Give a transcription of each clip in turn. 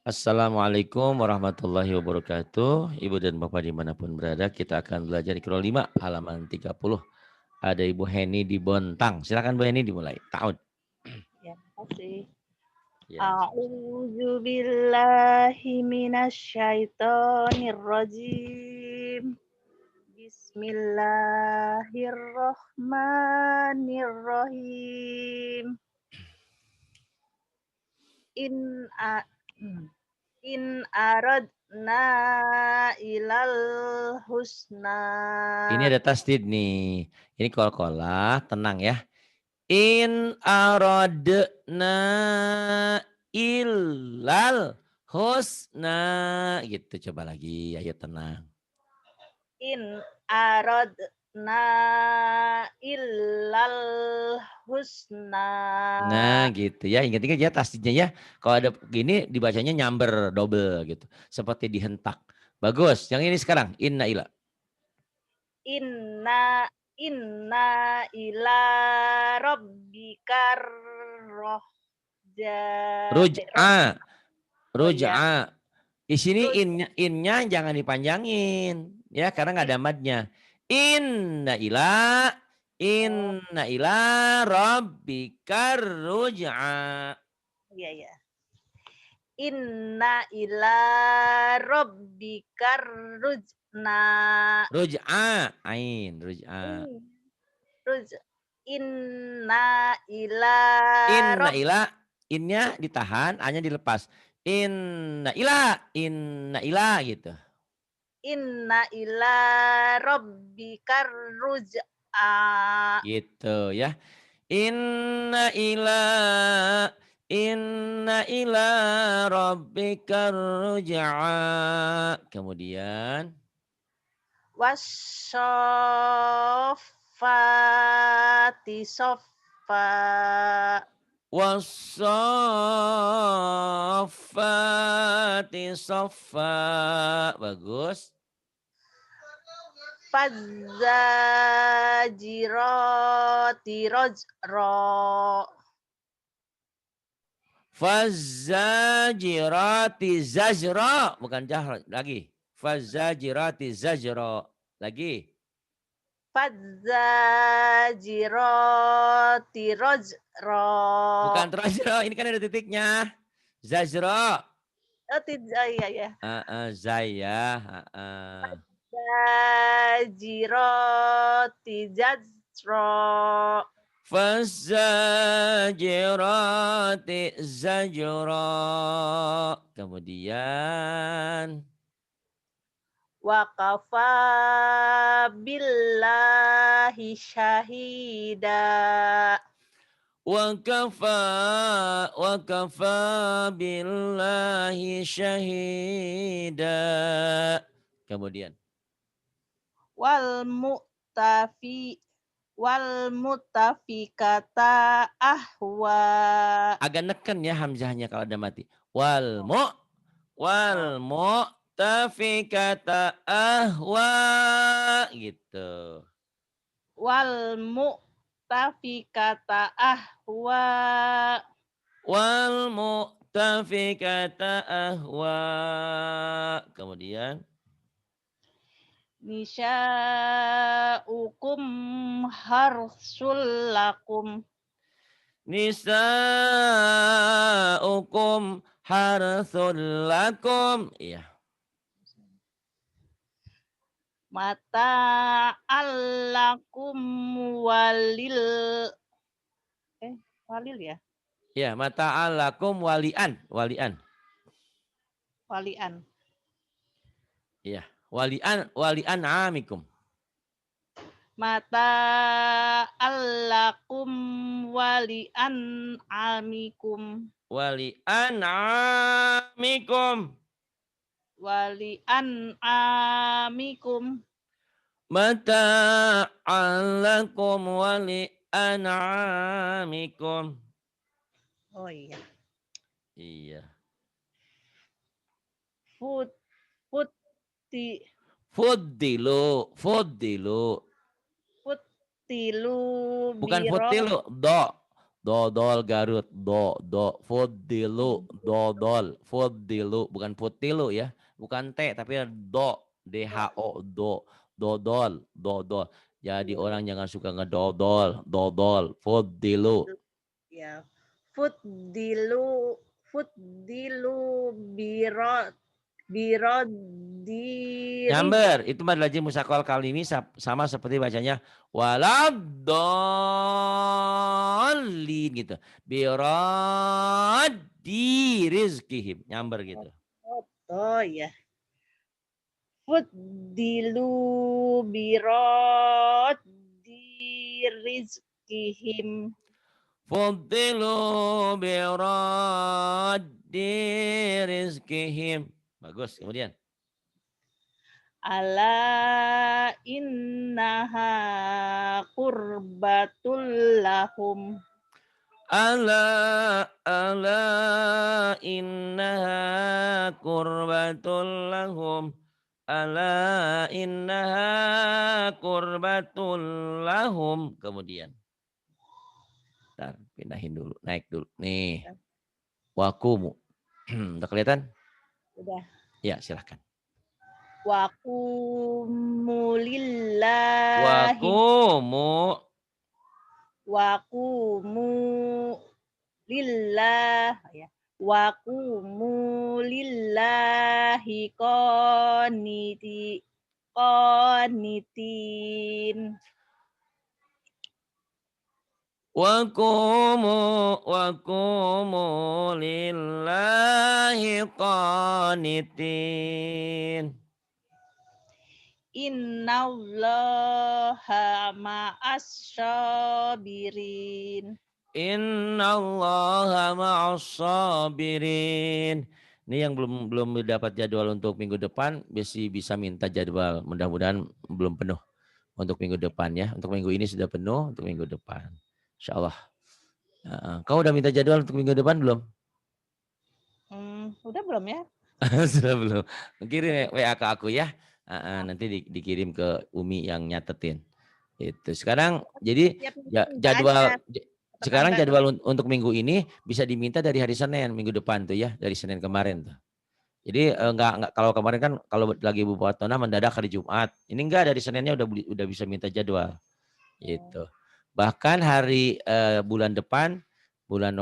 Assalamualaikum warahmatullahi wabarakatuh. Ibu dan Bapak dimanapun berada, kita akan belajar Iqra 5 halaman 30. Ada Ibu Heni di Bontang. Silakan Bu Heni dimulai. Ta'ud. Ya, makasih. Ya. A'udzu billahi minasyaitonir rajim. Bismillahirrahmanirrahim. In a in aradna ilal husna. Ini ada tasdid nih. Ini kol-kolah, tenang ya. In aradna illal husna. Gitu, coba lagi. Ayo tenang. In aradna illal husna. Nah gitu ya, ingat-ingat ya tasdidnya ya. Kalau ada gini dibacanya nyamber double gitu. Seperti dihentak. Bagus. Yang ini sekarang inna ila. Inna inna ila rabbikar rohja. Ruj'a. Oh iya. Ruj'a. Di sini Ruj, innya jangan dipanjangin ya karena nggak ada madnya. Inna ila oh inna ila rabbikar ruj'a. iya ya. Inna ila rabbikar rujna. Ruj'a ain ruj'a. Hmm, Ruj inna ila Inna rob ila innya ditahan, a-nya dilepas. Inna ila gitu. inna ila rabbikar ruj'a. Gitu ya. Inna ila inna ila rabbikar ruj'a. Kemudian Wassofati soffa. wassafati saffa. Bagus. Fazzajiroti rojro. Fazajirati zajra. Bukan jahra lagi. Fazajirati zajra. Lagi. Fazzajiroti rojro. Bukan rajra. Ini kan ada titiknya. Zajra. Oh, tidak, iya ya. Zaya. Zajiroti jazro. Fazajirati zajra. Kemudian. Waqafa billahi syahida. Wa kafa billahi syahida. Kemudian. Wal mu'tafi wal mutafikata ahwa. Agak neken ya hamzahnya kalau ada mati. Wal tafikata ahwa gitu. Wal mu'tafikata ahwa. Wal tafikata ahwa. Kemudian Nisya'ukum harsul lakum. nisaukum harthul lakum. Iya. Mata allakum walil walil ya, Ya, mata'alakum walian. walian. Iya, walian amikum. Mata allakum walian amikum. Walian amikum. Walian amikum. Mata'alakum walian amikum. Oh iya. Iya. Fut futi Fuddilu. futilu Bukan biro. futilu, do. Dodol Garut. Fuddilu. Dodol. Fuddilu. Bukan putilu ya. Bukan T tapi D-H-O. Dodol. Dodol. Jadi orang jangan suka ngedodol. Dodol. Fuddilu. Ya. Fuddilu biro diri. Nyamber, itu mad lazim musakal kali ini sama seperti bacanya waladhdallin gitu. Biradi rizkihim. Nyamber gitu. Oh ya. Fuddilu rizkihim. Fuddilu biradi rizkihim. Bagus. Kemudian. Ala innaha qurbatul lahum. Ala innaha qurbatul lahum. Ala innaha qurbatul lahum. Kemudian. Ntar pindahin dulu, naik dulu. Nih. Wakumu. Udah kelihatan? Udah. Ya, silahkan. Waqumu lillahi. Waqumu lillah ya. Waqumu lillahi qanitin. Waqumu lillahi qanitin. Innallaha ma'as sabirin. Innallaha ma'as sabirin. Ini yang belum dapat jadwal untuk minggu depan bisa minta jadwal. Mudah-mudahan belum penuh untuk minggu depan ya. Untuk minggu ini sudah penuh, untuk minggu depan. Insyaallah. Kau udah minta jadwal untuk minggu depan belum? Udah belum ya? Sudah belum. Kirim WA ke aku ya. Nanti dikirim ke Umi yang nyatetin. Itu. Sekarang jadi jadwal sekarang jadwal untuk minggu ini bisa diminta dari hari Senin minggu depan tuh ya, dari Senin kemarin tuh. Jadi enggak kalau kemarin kan kalau lagi Ibu Fatona mendadak hari Jumat. Ini enggak, dari Seninnya udah bisa minta jadwal. Gitu. Bahkan hari bulan depan bulan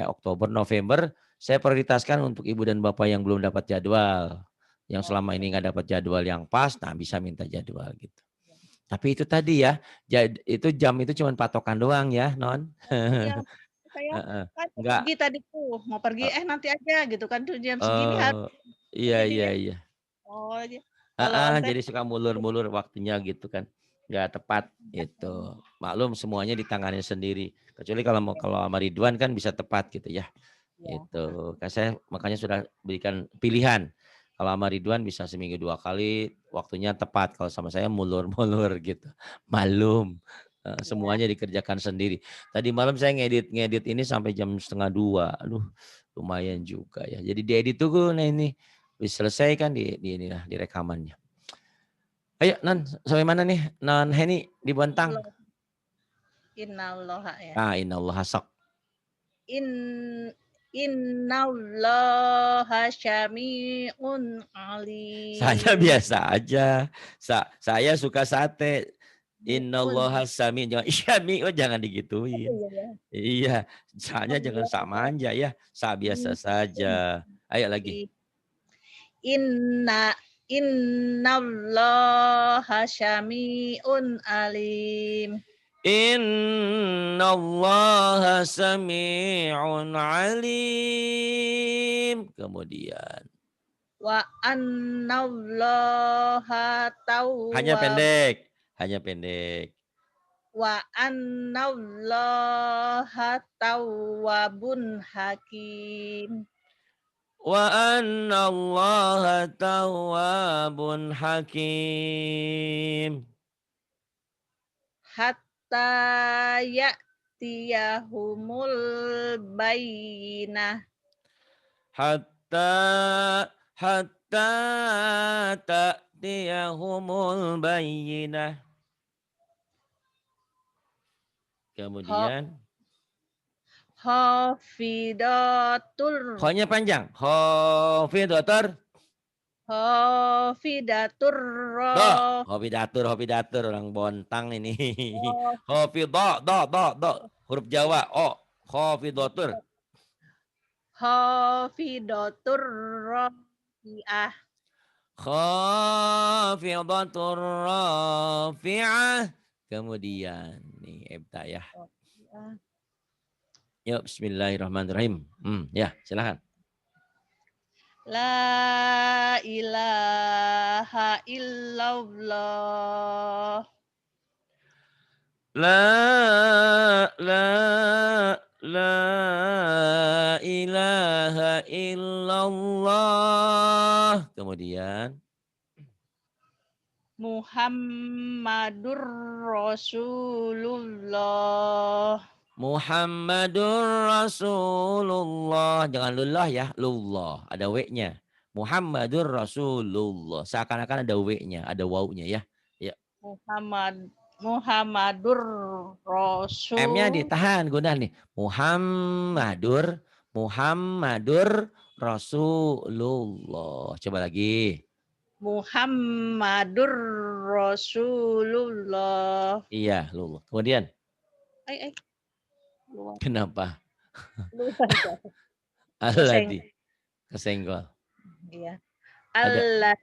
Oktober November saya prioritaskan untuk ibu dan bapak yang belum dapat jadwal, yang selama ini nggak dapat jadwal yang pas, nah bisa minta jadwal gitu. Tapi itu tadi ya, itu jam itu cuma patokan doang ya, Non. Iya, saya kan Enggak. pergi tadi tuh, mau pergi nanti aja gitu kan tuh jam segini harus. Iya. Oh, kalau Jadi suka mulur-mulur waktunya gitu kan, nggak tepat itu. Maklum semuanya ditangani sendiri. Kecuali kalau sama Ridwan kan bisa tepat gitu ya. Itu kan saya makanya sudah berikan pilihan. Kalau sama Ridwan bisa seminggu 2 kali, waktunya tepat. Kalau sama saya mulur-mulur gitu. Malum. Semuanya dikerjakan sendiri. Tadi malam saya ngedit ini sampai jam 1:30. Aduh, lumayan juga ya. Jadi diedit tuh nah ini bisa selesai kan di rekamannya. Ayo Non, sampai mana nih? Non Heni di Bontang. Innallaha ya. Innallaha sok. Innallaha syami'un alim. Saya biasa aja. Saya suka sate. Innallaha sami. Jangan digituin. Iya, saya jangan sama aja ya. Biasa saja. Ayo lagi. Innallaha syami'un alim. Innallaha sami'un alim. Kemudian. Wa annallaha tawwab. Hanya pendek. Wa annallaha tawwabun hakim. Wa annallaha tawwabun hakim. Hatta ya'tiyahumul bayyinah. Hatta ta'tiyahumul bayyinah. Kemudian Hafidatur. Ho-nya panjang. Hafidatur. Hafidatur. Do. Hobidatur orang Bontang ini. Do. Huruf Jawa. O. Hafidatur. Hafidatur rafi'ah. Khafidatur rafi'ah. Kemudian nih Ebta ya. Yuk bismillahirrahmanirrahim. Ya, silakan. La ilaha illallah. La ilaha illallah. Kemudian Muhammadur Rasulullah. Muhammadur Rasulullah. Jangan lullah ya, lullah. Ada W-nya. Muhammadur Rasulullah. Seakan-akan ada W-nya, ada waw-nya ya. Ya. Muhammadur M-nya Rasul. ditahan guna nih. Muhammadur Rasulullah. Coba lagi. Muhammadur Rasulullah. Iya, lullah. Kemudian Luar. kenapa? Luar. Alladzi kesenggol. Iya. Ada.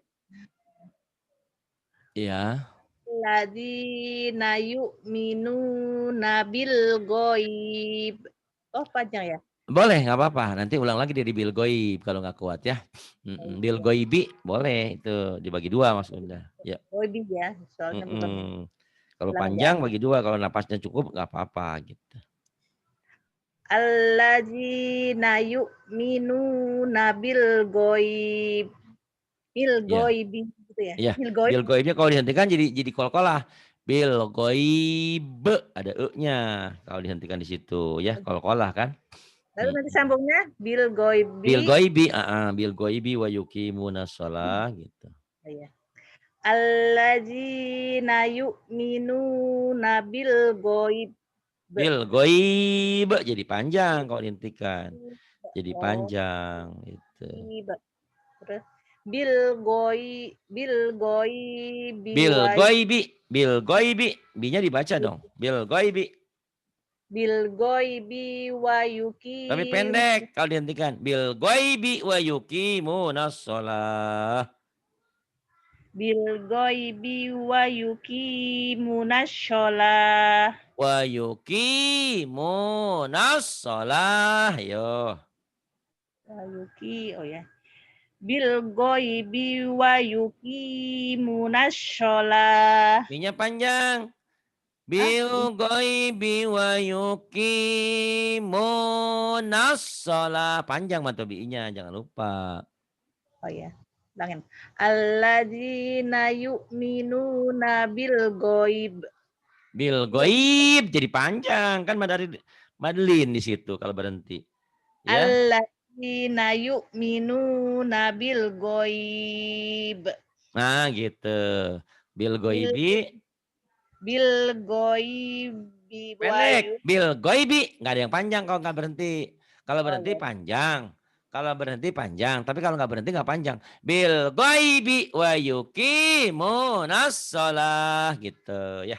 Iya. Alladzina yu'minuna bil ghaib. Oh, panjang ya? Boleh, nggak apa-apa. Nanti ulang lagi dari bil goib kalau nggak kuat ya. Bil goibi boleh itu dibagi dua maksudnya. Ya. Ghaib ya, soalnya bukan. Kalau Ulang panjang ya. bagi dua, kalau napasnya cukup nggak apa-apa gitu. Alladzina yu'minuna bil ghaib. Bil Iya. ghaibi gitu ya. Iya. Bil ghaib. Bil goibnya kalau dihentikan jadi kol-kolah. Bil goib ada e-nya kalau dihentikan di situ ya, kol-kolah kan. Lalu nanti sambungnya bil ghaibi. Bil goibi, bil goibi wa yuqimuna shalah gitu. Iya. Alladzina yu'minuna bil ghaib. Bil goib jadi panjang kalau dihentikan. Jadi panjang itu. Terus bil goibi, bi-nya dibaca dong. Bil goibi. Bil goibi wa yuki. Tapi pendek kalau dihentikan. Bil goibi wa yuqimunas shalah. Bil goibi wa yuqimunas shalah. Wa yuqimunas shalah. Yo. Wa yuki, oh ya. Bil goibi wa yuqimunas shalah. Bi-nya panjang. Bil goibi wa yuqimunas shalah. Panjang mata bi-nya, jangan lupa. Oh ya. Ulangin. Alladzina yu'minuna bil ghaib. Bil goib jadi panjang kan Madlin di situ kalau berhenti. Ya. Alladzina yu'minuna bil ghaib. Nah, gitu. Bil goibi. Bil goibi. Pendek. Bil goibi nggak ada yang panjang kalau nggak berhenti. Kalau berhenti panjang. Kalau berhenti panjang, tapi kalau nggak berhenti nggak panjang. Bil goibi wa yuqimunas shalah gitu ya.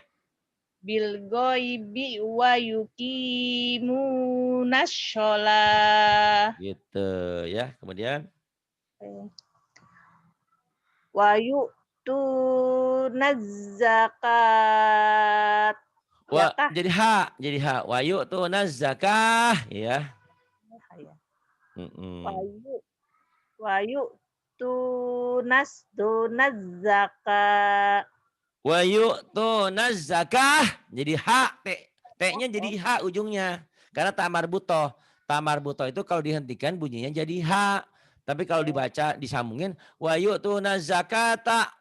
Bil goibi wa yuqimunas shalah. Gitu ya. Kemudian Wa yu'tunaz zakat. Wah, jadi Wa yu'tunaz zakah ya. Wayu tunaz zakat. Wayu tunaz zakah jadi T-nya jadi H ujungnya karena tamar butoh. Tamar butoh itu kalau dihentikan bunyinya jadi H. Tapi kalau dibaca disambungin wayu tunaz zakata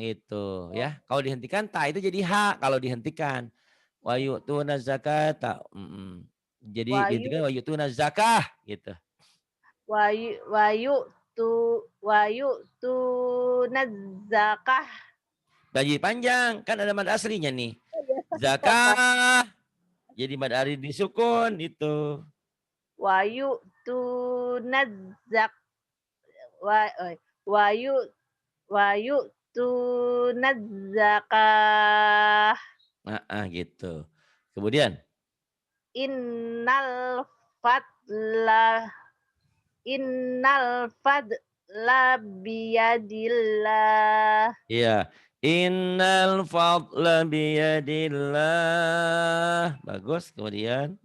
gitu ya. Kalau dihentikan ta itu jadi H kalau dihentikan. Wayu tunaz zakata. Jadi dihentikan wayu tunaz zakah gitu. Wayu tunaz zakah. Jadi panjang kan ada mad aslinya nih. Zakah jadi mad asli disukun itu. wa yu'tunaz wa wa yu wa yu'tunaz zakah. Gitu. Kemudian? Innal fadla innal fadla biyadillah. Iya. Innal fadla biyadillah. Bagus. Kemudian?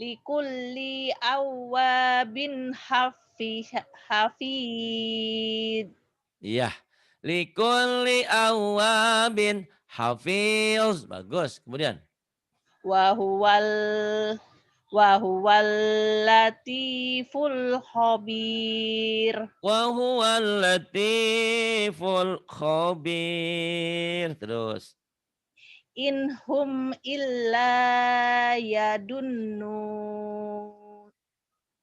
Likulli awwabin hafid. Iya. Likulli awabin hafiz. Bagus. Kemudian? Wa huwal latiful khabir. Wa huwal latiful khabir. Terus. In hum illa yadunnun.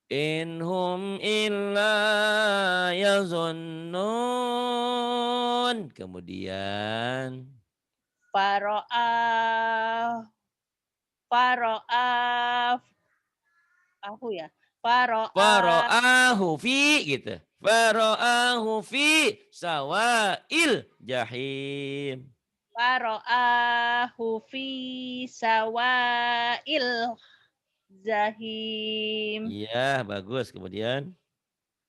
In hum illa yazunnun. Kemudian. Faro'ah faro'ah aku ya. Faro'ah Faro'ahu fi gitu. Faro'ahu fi sawa'il jahim. faro'ahu fi sawa'il zahim. Iya, bagus. Kemudian.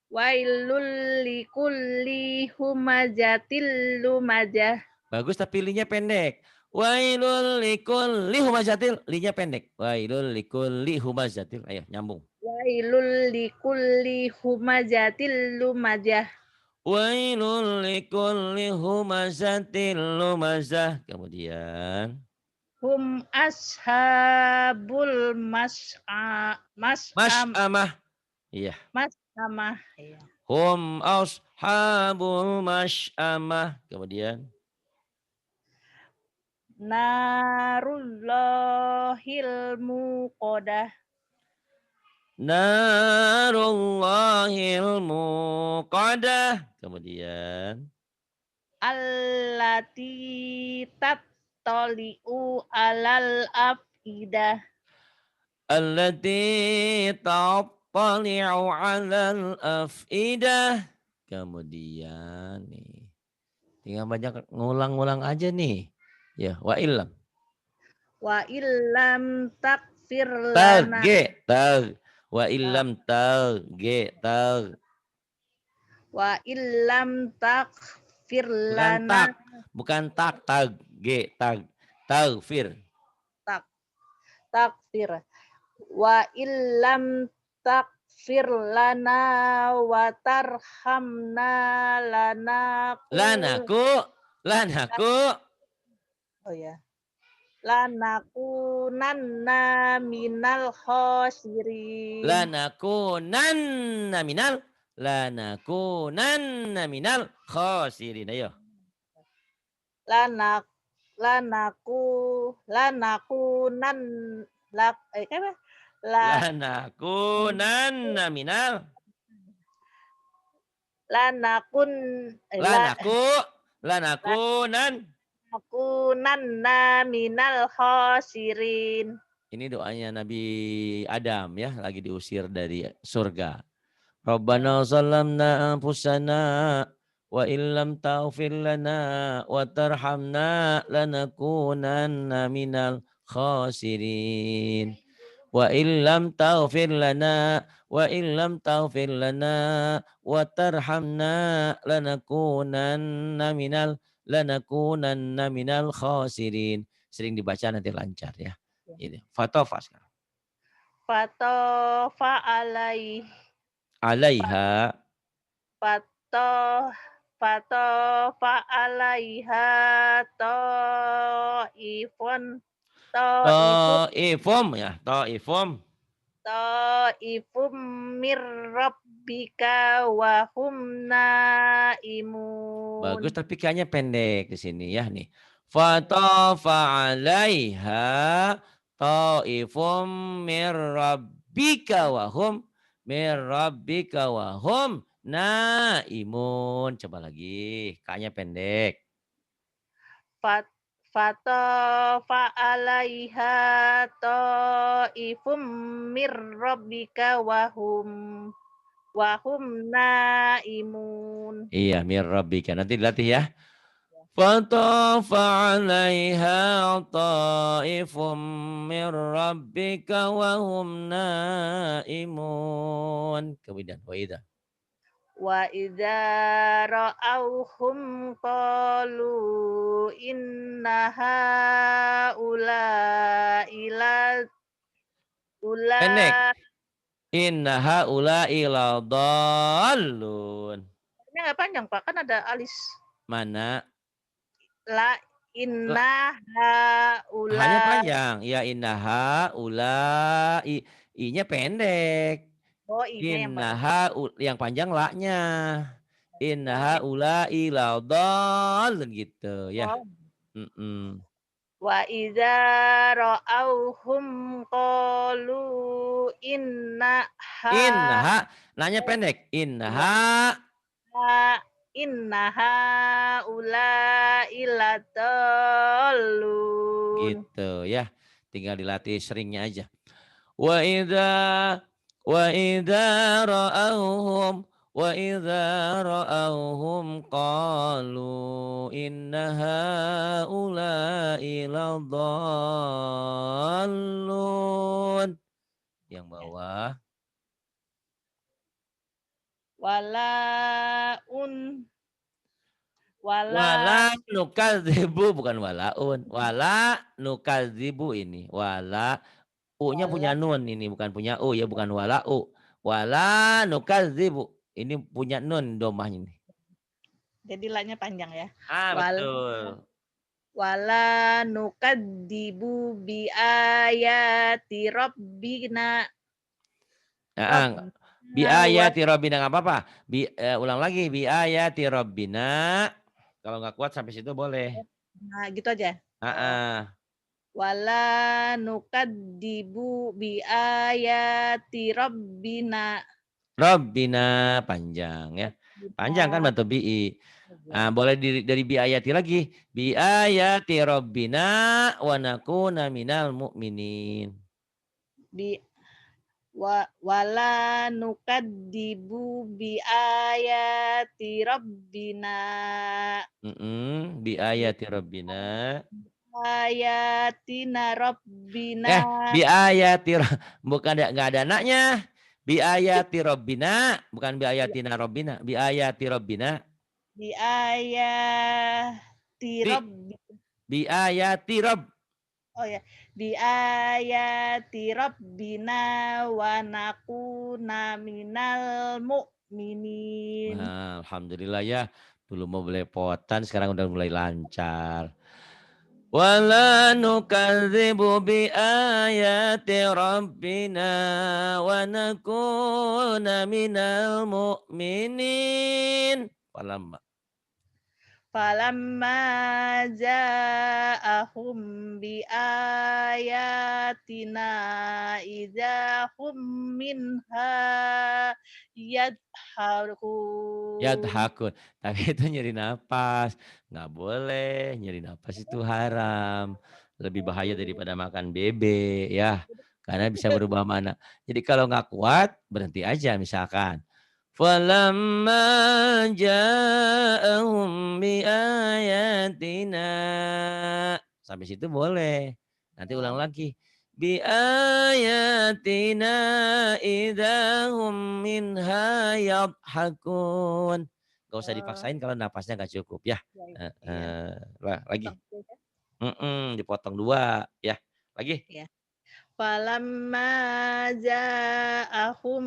Wailul likulli humazatil lumazah. Bagus tapi linya pendek. Wailul likulli humazatil. Linya pendek. Wailul likulli humazatil. Ayo nyambung. Wailul likulli humazatil lumazah. Wailul likulli humazatil lumazah. Kemudian. Hum ashabul Mas'amah. Iya. mas'amah. Iya. Hum ashabul mas'amah. Kemudian. Narullahil muqadah. Narullahil muqadah. Kemudian. Allati tattali'u alal afidah. Allati tattali'u 'alal afidah. Kemudian nih. Tinggal banyak ngulang-ngulang aja nih. Ya, wa illam. Wa illam takfir Tag, lana. tag. Wa illam tag, tag. Wa illam takfir Bukan lana. tak, bukan tak, tag, tag. Tagfir. Takfir. Wa illam takfir lana wa tarhamna Lanaku, lanaku. oh ya. Lanakunanna minal khosirin. Lanakunanna minal khosirin. Ayo. Lanakunan apa? Lanakunanna minal. Lanakun Lanakunan. Lakunanna minal khosirin. Ini doanya Nabi Adam ya, lagi diusir dari surga. Rabbana zalamna anfusana wa illam taghfir lana wa tarhamna lanakunanna minal khasirin. Wa illam taghfir lana wa illam taghfir lana wa tarhamna lanakunanna minal khasirin. Sering dibaca nanti lancar ya. Ini fatofa sekarang. Fatofa Alaiha. Fatofa alaiha ta'ifun Ta'ifum ya, ta'ifum. ta'ifum mir rabbika wa hum naimun. Bagus tapi kayaknya pendek di sini ya nih. Fatafa 'alaiha ta'ifum mir rabbika wa hum naimun. Coba lagi, kayaknya pendek. Fatafa 'alaiha ta'ifum mir rabbika wa hum naimun. Iya, mir rabbika. Nanti dilatih ya. Fatafa 'alaiha ta'ifum mir rabbika wa hum naimun. Kemudian wa idza. Wa idza ra'awhum qalu inna haula'i Pendek. ula Inna haula'i ladallun. ini nggak panjang, Pak, kan ada alis. Mana? La La, inna hanya haula panjang. Ya inna haula'i. I-nya pendek. oh, I-nya yang panjang. Innaha yang panjang la-nya. Oh, Innaha ula'i ladallun gitu ya. oh. Mm-mm. Wa idza ra'awhum qalu inna Innaha, nanya pendek. Innaha inna haula'i ladallun. gitu ya. Tinggal dilatih seringnya aja. Wa idza ra'awhum qalu inna haula'i ladallun. Yang bawah. Walaun Wala wala nukadzibu bukan walaun. Wala nukadzibu ini. Wala U-nya wala punya nun ini bukan punya U ya, bukan wala U. Wala nukadzibu. Ini punya nun domahnya ini. jadi la-nya panjang ya. Ah, Wala betul. wala nukadzibu bi ayati rabbina Nah, bi rabbina wa ayati rabbina nggak apa-apa. Ulang lagi bi ayati rabbina. Kalau nggak kuat sampai situ boleh. nah gitu aja. Ah, Wala nukadzibu bi ayati rabbina. Rabbina panjang ya. Panjang kan Rabbina. bantu bi. Boleh dari bi ayati lagi. Bi ayati rabbina wa nakuna minal mu'minin. Bi wala nukadzibu bi ayati rabbina. Bi Bi ayati rabbina. ayatina rabbina. Bi ayati bukan nggak ada anaknya. Bi ayati rabbina, bukan bi ayatina rabbina. Bi ayati rabbina. Bi ayati Bi rabbi bi ayati rabb. oh ya, bi ayati rabbina wa nakuna minal mu'minin. Nah, alhamdulillah ya. Dulu mau belepotan, sekarang udah mulai lancar. Wala nukadzibu bi ayati rabbina wa nakuna minal mu'minin. Falamma. Falamma ja'ahum bi ayatina idza hum minha yadharun. Yadhakun. Tapi itu nyeri napas. Nggak boleh. Nyeri napas itu haram. Lebih bahaya daripada makan bebek ya. Karena bisa berubah mana. Jadi kalau nggak kuat, berhenti aja misalkan. Falamma ja'ahum biayatina. Sampai situ boleh. Nanti ulang lagi. Biayatina idahum minha yadhakun. Gak usah dipaksain kalau napasnya gak cukup ya. Iya. Lagi. Dipotong 2 ya. Lagi. Ya. Falamma ja'ahum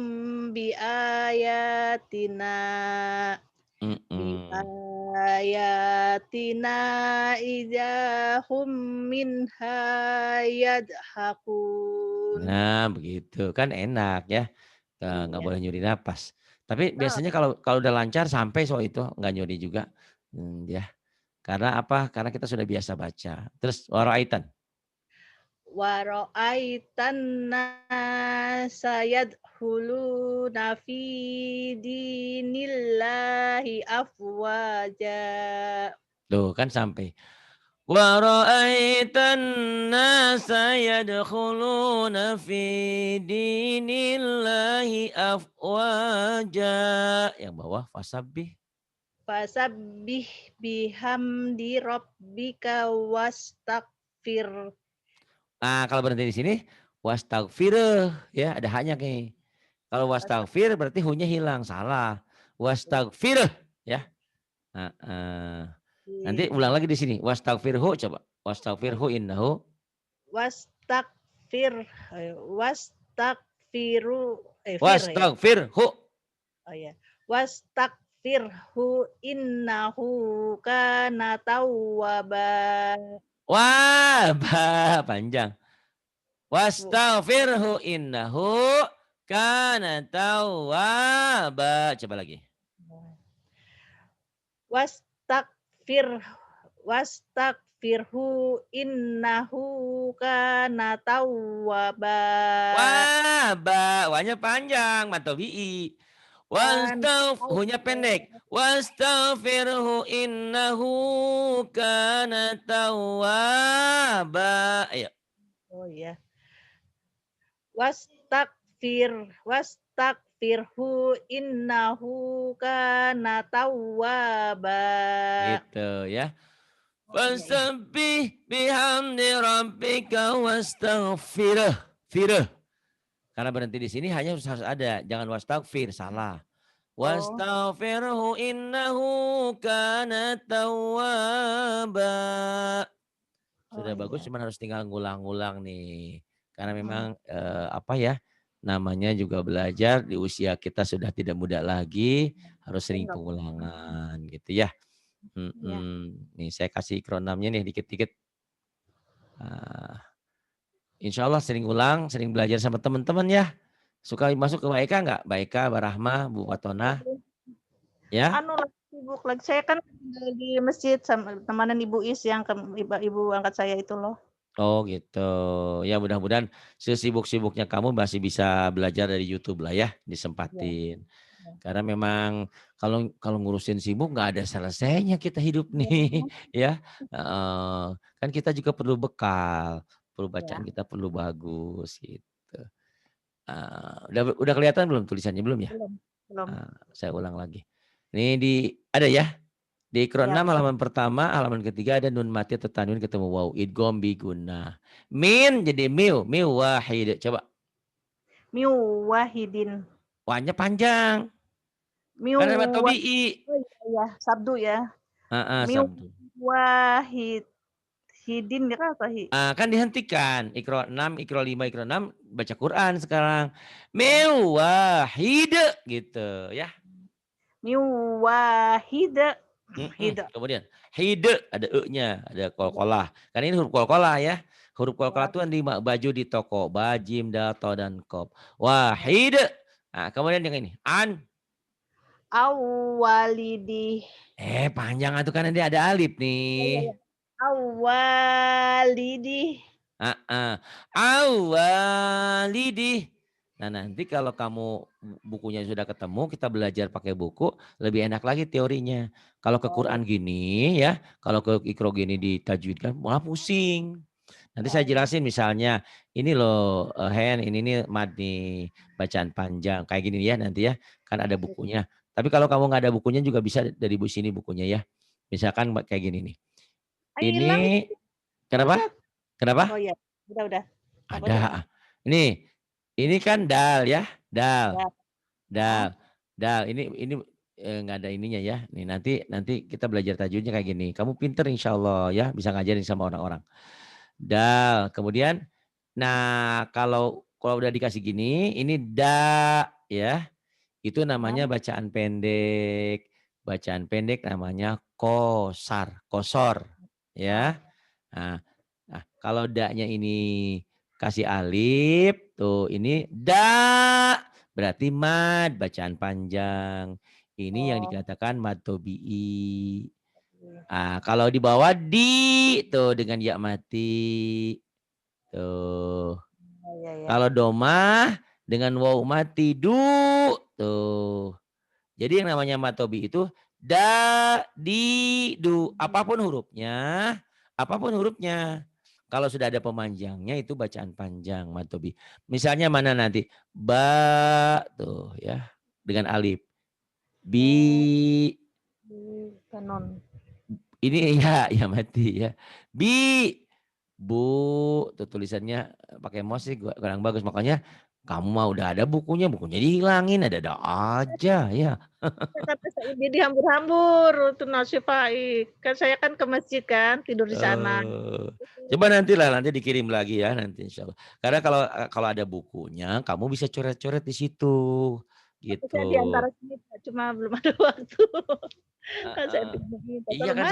bi ayatina Mm-mm. idza minha yadhakun. Nah begitu kan enak ya. Nggak Iya. boleh nyuri napas. Tapi Oh, biasanya kalau udah lancar sampai soal itu nggak nyuri juga. Ya. Karena apa? Karena kita sudah biasa baca. Terus waraitan. wa ra'aitan nasa yadkhuluna fi dinillahi afwaja. Tuh kan sampai. Wa ra'aitan nasa yadkhuluna fi dinillahi afwaja. Yang bawah fasabbih. Fasabbih bihamdi rabbika wastaghfir. Kalau berhenti di sini wastaghfir ya, ada haknya nih. Kalau wastaghfir berarti hu-nya hilang, salah. Wastaghfir ya. Nanti ulang lagi di sini. Wastaghfirhu coba. Wastaghfirhu innahu Wastaghfir, wastaghfiru, fir ya. wastaghfirhu. Oh ya. Wastaghfirhu innahu kana tawwaba. Wah, panjang. Wastaghfirhu innahu kana tawwaba. Coba lagi. Wastaghfir wastaghfirhu innahu kana tawwaba. Wah, wanya panjang, matobi'i. Hu-nya pendek. Wastaghfirhu innahu kana tawwaba. Ayo. Oh ya. Wastaghfirhu innahu kana tawwaba. Gitu ya. Oh, iya, iya. Fasabbih bihamdi rabbika wastaghfirah. Firah. Karena berhenti di sini hanya harus ada, jangan wastaghfir, salah. Oh. Wastaghfirhu innahu kana tawwaba. Sudah bagus, Iya. cuman harus tinggal ngulang-ngulang nih. Karena Hmm. memang apa ya, namanya juga belajar di usia kita sudah tidak muda lagi, harus sering Enggak. pengulangan gitu ya. Iya. Nih saya kasih ikronamnya nih dikit-dikit. Insya Allah sering ulang, sering belajar sama teman-teman ya. Suka masuk ke Mbak Eka nggak? Mbak Eka, Mbak Rahma, Bu Fatona, ya? Anu lagi sibuk lagi. Saya kan di masjid sama temanan Ibu Is yang ibu angkat saya itu loh. Oh gitu. Ya mudah-mudahan sesibuk-sibuknya kamu masih bisa belajar dari YouTube lah ya, Iya. disempatin. Karena memang kalau kalau ngurusin sibuk nggak ada selesainya kita hidup nih, ya. Kan kita juga perlu bekal, perlu Iya. bacaan kita perlu bagus gitu. Udah kelihatan belum tulisannya belum ya? Belum. Belum. Saya ulang lagi. Ini ada ya? Di Ikro 6 Ya. halaman pertama, halaman ketiga ada nun mati atau tanwin ketemu waw. Idgham bi gunnah. Min jadi miu wahid. Coba. Miu wahidin. Wahnya panjang. Miu Karena ada wa tobi'i. oh iya, iya, sabdu ya. Miu Sabtu. wahidin ya kan atau Kan dihentikan. Ikro 6, Ikro 5, Ikro 6 baca Quran sekarang. Miu wahid gitu ya. Miu wahida. Hida. Kemudian hide ada e-nya, ada kolkolah. Karena ini huruf kolkolah ya. Huruf kolkolah itu kan di baju di toko, bajim, dato dan kop. Wahid. Kemudian yang ini an. Awalidi. Panjang itu kan nanti ada alif Oh, iya, nih. iya. Awalidi. Awalidi. Nah nanti kalau kamu bukunya sudah ketemu, kita belajar pakai buku, lebih enak lagi teorinya. Kalau ke Quran gini ya, kalau ke Iqra gini ditajwidkan, malah pusing. Nanti saya jelasin misalnya, ini loh Hen, ini nih mad nih, bacaan panjang, kayak gini ya nanti ya, kan ada bukunya. Tapi kalau kamu nggak ada bukunya juga bisa dari sini bukunya ya. Misalkan kayak gini nih. Ini, Hilang. kenapa? Oh Kenapa? iya, udah. Apa udah? Ada. Ini kan dal ya, dal, Ya. dal, dal. Ini nggak ada ininya ya. Nih nanti kita belajar tajwidnya kayak gini. Kamu pinter insya Allah ya, bisa ngajarin sama orang-orang. Dal. Kemudian, nah kalau udah dikasih gini, ini da ya. Itu namanya bacaan pendek. Bacaan pendek namanya kosor ya. Nah, kalau da-nya ini kasih alif, tuh ini da berarti mad, bacaan panjang. Ini yang dikatakan mad tobi'i. Kalau di bawah di tuh dengan ya mati. Tuh. Kalau domah dengan waw mati du tuh. Jadi yang namanya mad tobi'i itu da di du, apapun hurufnya, apapun hurufnya. Kalau sudah ada pemanjangnya itu bacaan panjang matobi. Misalnya mana nanti ba tuh ya dengan alif. Oh, Bi di kanon. ini ya mati ya. Bi bu tuh tulisannya pakai mouse sih kurang bagus. Makanya kamu mah udah ada bukunya dihilangin ada aja ya. Kata saya dia dihambur-hambur itu nasi Faik. Kan saya kan ke masjid kan, tidur di sana. Eh, coba nanti dikirim lagi ya nanti insya Allah. Karena kalau ada bukunya, kamu bisa coret-coret di situ, Tapi gitu. saya di antara sini cuma belum ada waktu. Kan saya Heeh. minta Iya tolong kan mana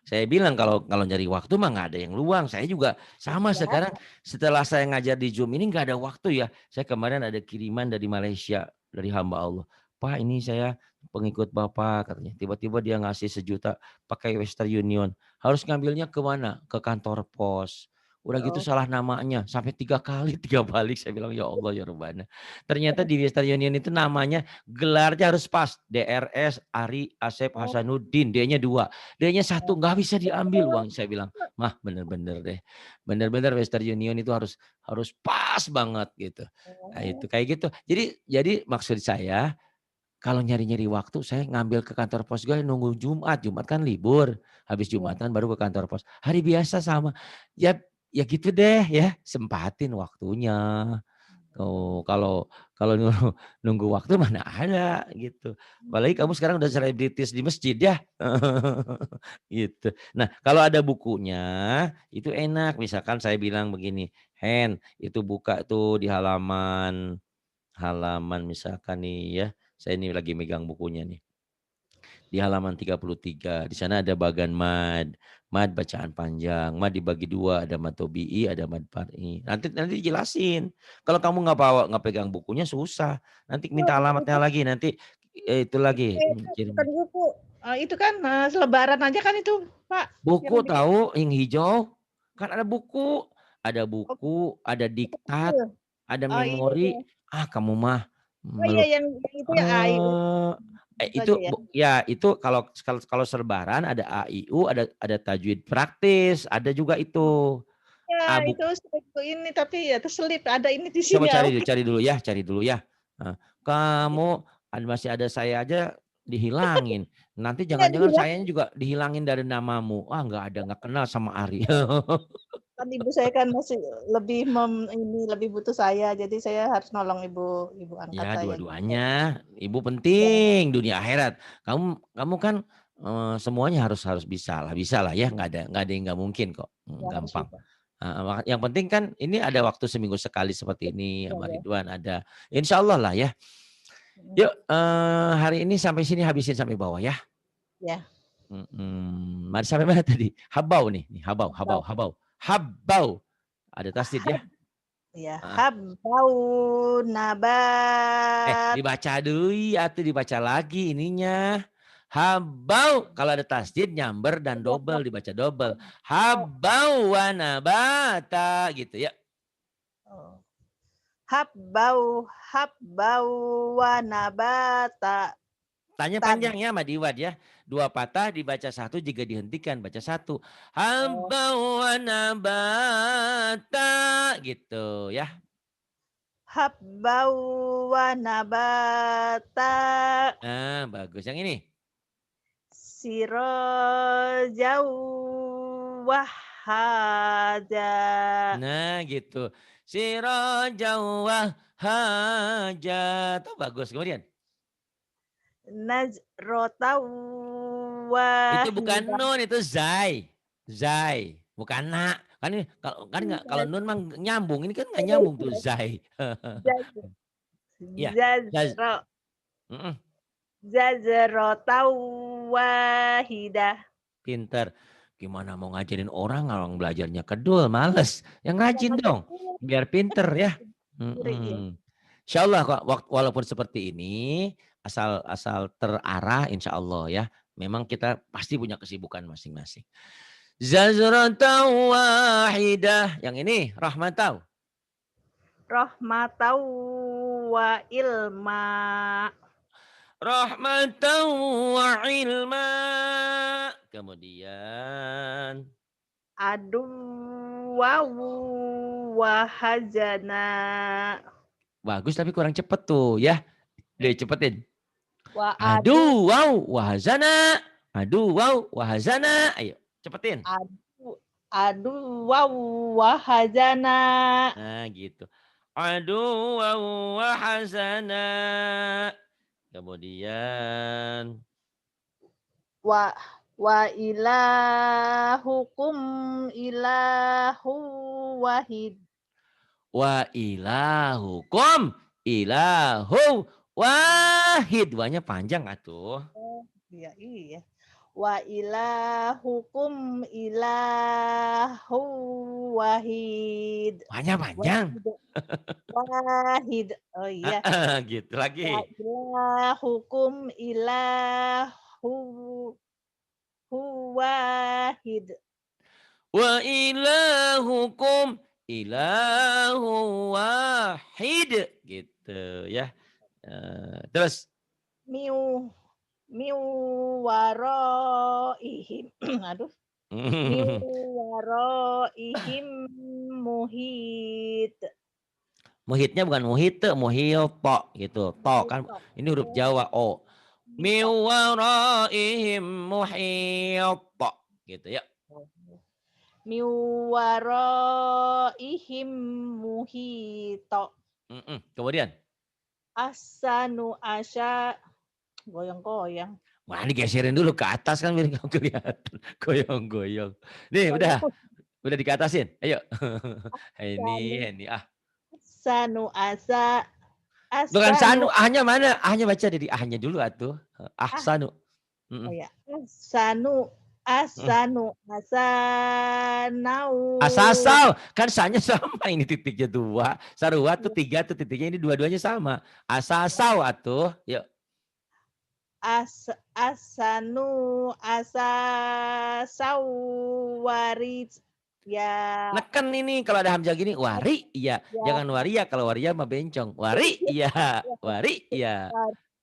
saya bilang kalau kalau nyari waktu mah nggak ada yang luang. Saya juga sama nggak sekarang ada. setelah saya ngajar di Zoom ini nggak ada waktu ya. Saya kemarin ada kiriman dari Malaysia dari hamba Allah. Pak ini saya pengikut Bapak katanya. Tiba-tiba dia ngasih 1 juta pakai Western Union. Harus ngambilnya ke mana? Ke kantor pos. Udah gitu Oh, salah namanya sampai 3 kali 3 balik saya bilang ya Allah ya Rabbana. Ternyata di Western Union itu namanya gelarnya harus pas. DRS Ari Asep oh, Hasanuddin. D-nya 2. D-nya 1 oh. nggak bisa diambil uang. Saya bilang, mah bener-bener deh. Bener-bener Western Union itu harus harus pas banget gitu. Nah, itu kayak gitu. Jadi maksud saya kalau nyari-nyari waktu saya ngambil ke kantor pos gue nunggu Jumat. Jumat kan libur. Habis Iya. Jumatan baru ke kantor pos. Hari biasa sama. Ya ya gitu deh ya. Sempatin waktunya. Oh, kalau kalau nunggu waktu mana ada gitu. Apalagi kamu sekarang udah selebritis di masjid ya. Gitu. Nah, kalau ada bukunya itu enak. Misalkan saya bilang begini, Hen, itu buka tuh di halaman halaman misalkan nih ya. Saya ini lagi megang bukunya nih di halaman 33. Di sana ada bagan mad. Mad bacaan panjang. Mad dibagi 2, ada mad tobi'i, ada mad far'i. Nanti dijelasin. Kalau kamu nggak pegang bukunya susah. Nanti Oh, minta alamatnya itu lagi. Nanti itu lagi bukan kirim. buku. Itu kan selebaran aja kan itu, Pak, yang Buku di tahu yang hijau. Kan ada buku. Ada oh, buku, ada buku diktat, kecil. ada Oh, iya iya. memori. Ah, kamu mah Oh iya meluk. yang itu ya AIU itu Itu aja ya. ya itu kalau kalau serbaran ada AIU, ada tajwid praktis, ada juga itu. Ya Ah, itu itu ini tapi ya terselip ada ini di coba sini cari oke. cari dulu ya. Nah, kamu masih ada saya aja dihilangin. Nanti Iya jangan-jangan dibilang sayanya juga dihilangin dari namamu. Ah, nggak kenal sama Ari. kan ibu saya kan masih lebih ini lebih butuh saya jadi saya harus nolong ibu ibu angkat Ya, saya gitu. dua-duanya. Ibu Ya, penting dunia akhirat. Kamu kan semuanya bisa lah ya. Nggak ada yang nggak mungkin kok. ya harus Gampang. bisa. Yang penting kan ini ada waktu seminggu sekali seperti ini Ya, sama ya. Ridwan ada. Insya Allah lah ya. Yuk hari ini sampai sini habisin sampai bawah ya. Ya. Mari sampai mana tadi? Habau nih, habau. Habau. Ada tasdid ya. Ya, Ah, habbau nabat. dibaca dulu ya, atau dibaca lagi ininya. Habau kalau ada tasdid nyamber dan double dibaca double. Habau wa nabata gitu ya. Oh. Habbau wa nabata Tanya tan. panjang ya Madiwad ya. 2 patah dibaca 1 jika dihentikan baca 1. Oh. Habau wa nabata gitu ya. Habbau wa nabata Nah, bagus yang ini. sirojau wahaja Nah, gitu. Sirajau hajat. Oh, bagus. Kemudian. najrotau Itu bukan wahidah. nun, itu zai. Zai, bukan na. Kan ini kan nggak kalau nun mah nyambung. Ini kan nggak nyambung tuh zai. Iya. Zaz. Jazro Mm-mm, jazrotau wahidah. pinter. Gimana mau ngajarin orang kalau belajarnya kedul, males. Yang rajin dong, biar pinter ya. Iya. Mm-mm. Insya Allah kok walaupun seperti ini asal asal terarah insya Allah ya. Memang kita pasti punya kesibukan masing-masing. Zazratau wahidah. Yang ini rahmatau. Rahmatau wa ilma. Rahmatau wa ilma. Kemudian aduwwu wa hazana. Bagus tapi kurang cepet tuh ya. Deh cepetin. Wa Aduh, wow, wahazana. Aduh, wow, wahazana. Ayo, cepetin. aduwwu wa hazana. Nah, gitu. Aduh, wow, wahazana. Kemudian wa ilahukum ilahu wahid. wa ilahukum ilahu wahid. Wahnya panjang atuh. Oh, iya. Wa ilahukum ilahu wahid. Wahnya panjang. Wahid. Oh iya. Gitu lagi. Wa ilahukum ilahu wahid. Wa ilahukum ilahu wahid. Gitu ya. Terus. Miu waroihim. Aduh. Miu waroihim muhit. Muhitnya bukan muhite, muhito gitu. To kan ini huruf Jawa O. Miu waraihim muhito gitu ya. Miu waroihim muhito. Kemudian Asanu asya goyang-goyang. Wah, digeserin dulu ke atas kan biar nggak kelihatan. Goyang-goyang. Nih, udah dikatasin. Ayo. Ini Sanu asa. Bukan sanu, ahnya mana? Ahnya baca dari ahnya dulu atuh. Ahsanu. Oh ya. Asanu asanau. Asasau. Kan sanya sama ini titiknya 2. Sarua tuh 3 tuh titiknya, ini dua-duanya sama. Asasau atuh. Yuk. Asanu asasau waris. Ya. Neken ini kalau ada hamzah gini, wari, iya. Jangan waria, kalau waria mah bencong. Wari, iya. Wari, iya.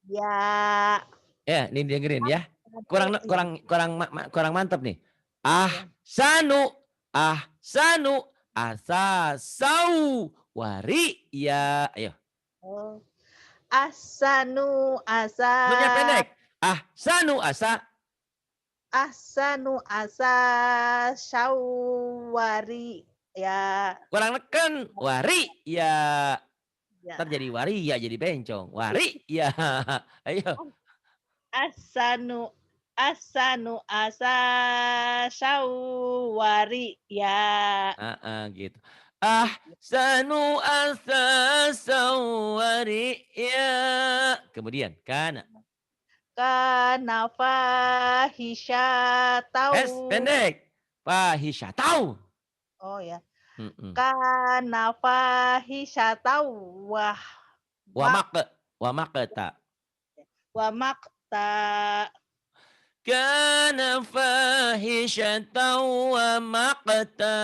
Ya. Ya, ini dengerin ya. Kurang mantap nih. Ahsanu, asasau, wari, iya. Ayo. Asanu asa. Nunnya pendek. Ahsanu asa. Ahsanu asa syawari ya. Kurang neken. Wari ya. Ntar jadi wari ya, jadi bencong. Wari ya. Ayo. Asanu asa syawari ya. Gitu. Ahsanu asa syawari ya. Kemudian kana. Kana fahisyatau. Pendek. Fahisyatau. Oh ya. Kana fahisyatau wa makta. Kana fahisyatau wa makta.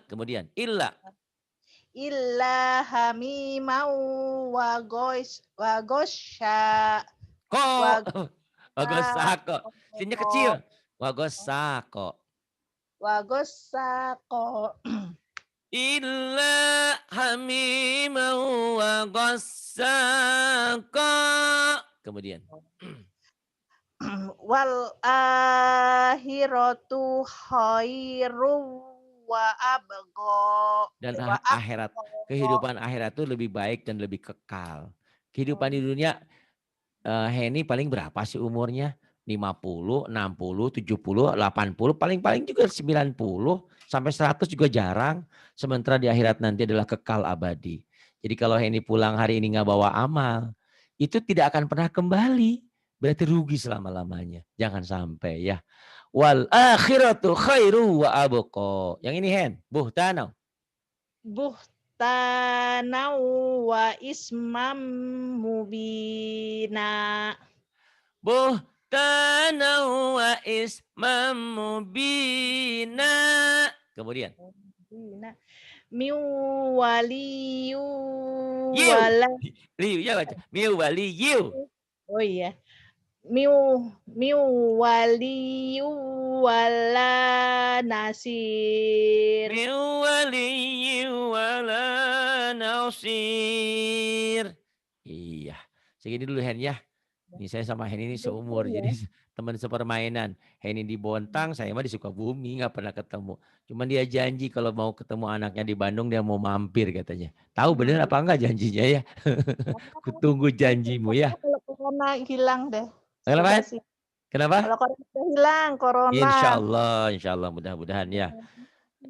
Kemudian illa hamimau wa gosya. Wagosako. Sinnya kecil. Wagosako. Illa hamimau wa gosako. Kemudian. Wal akhiratu khairu wa abqa. Dan akhirat, kehidupan akhirat itu lebih baik dan lebih kekal. Kehidupan di dunia, Henny paling berapa sih umurnya? 50, 60, 70, 80, paling-paling juga 90, sampai 100 juga jarang. Sementara di akhirat nanti adalah kekal abadi. Jadi kalau Henny pulang hari ini nggak bawa amal, itu tidak akan pernah kembali. Berarti rugi selama-lamanya. Jangan sampai ya. Wal akhiratu khairu wa abqa. Yang ini Hen, buhtanau. Buhtanau wa ismam mubina. Buhtanau wa ismam mubina. Kemudian. Miu waliyu wala. Liu ya baca. Miu waliyu. Oh iya. miu miu waliyu wala nasir. Min waliyyin wala nasir. Iya, segini dulu Hen ya. Ini saya sama Hen ini seumur, Ya. jadi teman sepermainan. Hen ini di Bontang, saya mah di Sukabumi, nggak pernah ketemu. Cuman dia janji kalau mau ketemu anaknya di Bandung, dia mau mampir katanya. Tahu bener apa enggak janjinya ya? Kutunggu janjimu ya. Kalau corona hilang deh, Kenapa sudah Hen? sih. Kenapa? Kalau corona sudah hilang, corona. Insya Allah mudah-mudahan ya.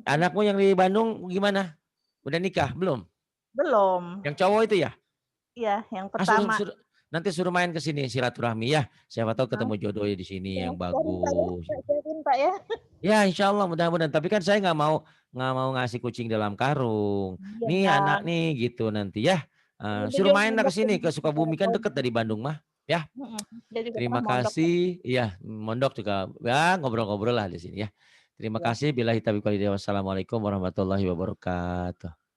Anakmu yang di Bandung gimana? Udah nikah belum? Belum. Yang cowok itu ya? Iya, yang Ah, pertama. nanti suruh main ke sini silaturahmi ya. Siapa tahu Hah? ketemu jodohnya di sini Ya, yang cari Pak ya, bagus. cariin Pak ya. Ya, insya Allah mudah-mudahan. Tapi kan saya nggak mau ngasih kucing dalam karung. Nih Iya. anak nih gitu nanti ya. Dia Suruh juga main lah ke mondok tuh sini ke di daerah Sukabumi kan deket Bandung. dari Bandung mah. Ya, Dia juga terima pernah mondok. kasih. Iya, mondok juga. Ya, ngobrol-ngobrol lah di sini ya. Terima Ya. kasih. Wassalamualaikum warahmatullahi wabarakatuh.